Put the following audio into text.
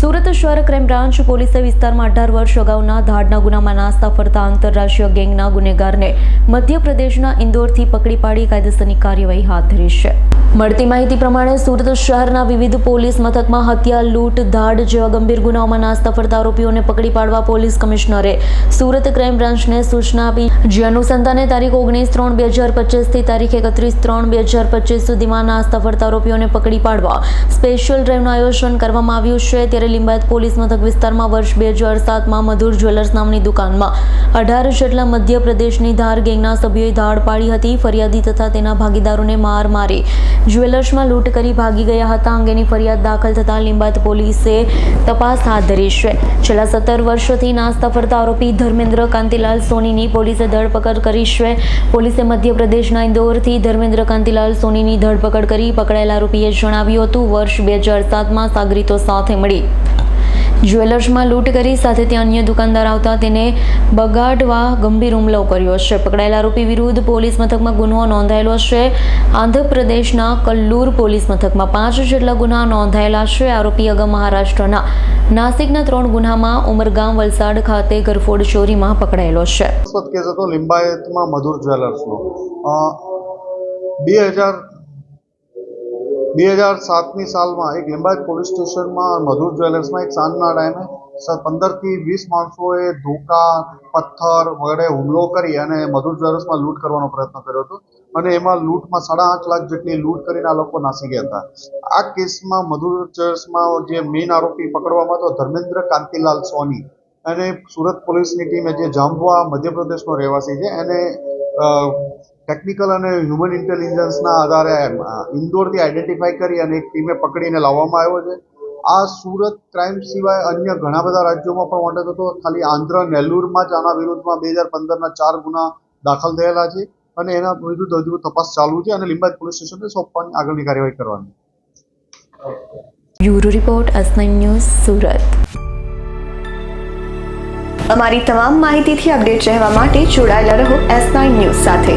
સુરત શહેર crime branch પોલીસે વિસ્તારમાં 18 વર્ષ અગાઉના ધાડના ગુનામાં નાસ્તા ફરતા આંતરરાષ્ટ્રીય ગેંગના ગુનેગારને મધ્યપ્રદેશના ઇન્દોરથી પકડી પાડી કાયદેસરની કાર્યવાહી હાથ ધરી છે। મળતી માહિતી પ્રમાણે સુરત શહેરના વિવિધ પોલીસ મથકમાં હત્યા, લૂંટ, ધાડ જેવા ગંભીર ગુનાઓમાં નાસ્તા ફરતા આરોપીઓને પકડી પાડવા પોલીસ કમિશનરે સુરત ક્રાઇમ બ્રાન્ચને સૂચના આપી, જે અનુસંધાને તારીખ 19/3/2025 થી તારીખ 31/3/2025 સુધીમાં નાસ્તા ફરતા આરોપીઓને પકડી પાડવા સ્પેશિયલ ડ્રાઇવનું આયોજન કરવામાં આવ્યું છે। ત્યારે લિંબાયત પોલીસ મથક વિસ્તારમાં વર્ષ 2007માં મધુર જ્વેલર્સ નામની દુકાનમાં 18 જેટલા મધ્યપ્રદેશની ધાર ગેંગના સભ્યોએ ધાડ પાડી હતી। ફરિયાદી તથા તેના ભાગીદારોને માર મારી જ્વેલર્સમાં લૂંટ કરી ભાગી ગયા હતા અંગેની ફરિયાદ દાખલ થતાં લિંબાયત પોલીસે તપાસ હાથ ધરી છે। છેલ્લા 17 વર્ષથી નાસ્તા ફરતા આરોપી ધર્મેન્દ્ર કાંતિલાલ સોનીની પોલીસે ધરપકડ કરી છે। પોલીસે મધ્યપ્રદેશના ઇન્દોરથી ધર્મેન્દ્ર કાંતિલાલ સોનીની ધરપકડ કરી પકડાયેલા આરોપીએ જણાવ્યું હતું વર્ષ 2007માં સાગરીતો સાથે મળી જ્વેલર્સમાં લૂંટ કરી સાથે ત્યાં અન્ય દુકાનદાર આવતા તેને બગાડવા ગંભીર હુમલો કર્યો છે। પકડાયેલા આરોપી વિરુદ્ધ પોલીસ મથકમાં ગુનો નોંધાયેલો છે। આંધ્રપ્રદેશના કલ્લુર પોલીસ મથકમાં 5 જેટલા ગુના નોંધાયેલા છે। આરોપી અગાઉ મહારાષ્ટ્રના નાસિકના 3 ગુનામાં ઉમરગામ, વલસાડ ખાતે ગરફોડ ચોરીમાં પકડાયેલો છે। કેસ હતો લિંબાયતમાં મધુર જ્વેલર્સનો 2007ની સાલમાં એક લિંબાયત પોલીસ સ્ટેશનમાં મધુર જ્વેલર્સમાં એક સાંજના ટાઈમે 15 થી 20 માણસોએ ધોકા, પથ્થર વગેરે હુમલો કરી અને મધુર જ્વેલર્સમાં લૂંટ કરવાનો પ્રયત્ન કર્યો હતો અને એમાં લૂંટમાં 8.5 લાખ જેટલી લૂંટ કરીને આ લોકો નાસી ગયા હતા। આ કેસમાં મધુર જ્વેલર્સમાં જે મેઇન આરોપી પકડવામાં હતો ધર્મેન્દ્ર કાંતિલાલ સોની અને સુરત પોલીસની ટીમે જે જાંબુઆ મધ્યપ્રદેશનો રહેવાસી છે એને ટેકનિકલ અને હ્યુમન ઇન્ટેલિજન્સના આધારે ઇન્દોરથી આઈડેન્ટિફાઈ કરી અને એક ટીમે પકડીને લાવવામાં આવ્યો છે। આ સુરત ક્રાઇમ સિવાય અન્ય ઘણા બધા રાજ્યોમાં પણ વોન્ટેડ હતો। ખાલી આંધ્ર નેલ્લુરમાં જ આના વિરુદ્ધમાં 2015ના 4 ગુના દાખલ થયેલા છે અને એના વિરુદ્ધ હજુ તપાસ ચાલુ છે અને લિંબાયત પોલીસ સ્ટેશનને સોંપવાની આગળની કાર્યવાહી કરવાની। Bureau report S9 news Surat. અમારી તમામ માહિતીથી અપડેટ રહેવા માટે જોડાયેલા રહો S9 ન્યૂઝ સાથે।